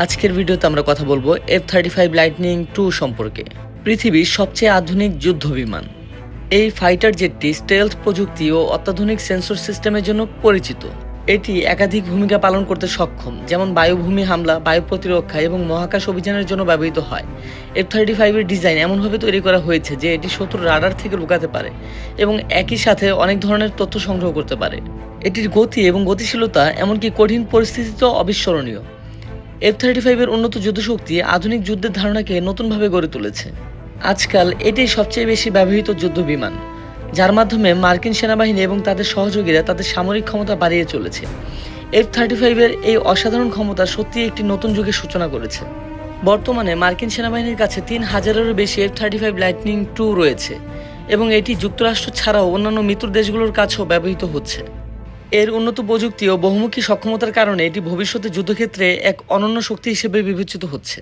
আজকের ভিডিওতে আমরা কথা বলবো F-35 লাইটনিং টু সম্পর্কে। পৃথিবীর সবচেয়ে আধুনিক যুদ্ধ বিমান। এই ফাইটার জেটটি স্টেলথ প্রযুক্তি ও অত্যাধুনিক সেন্সর সিস্টেমের জন্য পরিচিত। এটি একাধিক ভূমিকা পালন করতে সক্ষম, যেমন বায়ুভূমি হামলা, বায়ু প্রতিরক্ষা এবং মহাকাশ অভিযানের জন্য ব্যবহৃত হয়। F-35 এর ডিজাইন এমনভাবে তৈরি করা হয়েছে যে এটি শত্রুর রাডার থেকে লুকাতে পারে এবং একই সাথে অনেক ধরনের তথ্য সংগ্রহ করতে পারে। এটির গতি এবং গতিশীলতা এমনকি কঠিন পরিস্থিতিতেও অবিস্মরণীয়। F-35 এর উন্নত যুদ্ধশক্তি আধুনিক যুদ্ধের ধারণাকে নতুনভাবে গড়ে তুলেছে। আজকাল এটাই সবচেয়ে বেশি ব্যবহৃত যুদ্ধ বিমান, যার মাধ্যমে মার্কিন সেনাবাহিনী এবং তাদের সহযোগীরা তাদের সামরিক ক্ষমতা বাড়িয়ে চলেছে। F-35 এর এই অসাধারণ ক্ষমতা সত্যিই একটি নতুন যুগের সূচনা করেছে। বর্তমানে মার্কিন সেনাবাহিনীর কাছে 3000-এরও বেশি F-35 লাইটনিং টু রয়েছে এবং এটি যুক্তরাষ্ট্র ছাড়াও অন্যান্য মিত্র দেশগুলোর কাছেও ব্যবহৃত হচ্ছে। এর উন্নত প্রযুক্তি ও বহুমুখী সক্ষমতার কারণে এটি ভবিষ্যতে যুদ্ধক্ষেত্রে এক অনন্য শক্তি হিসেবে বিবেচিত হচ্ছে।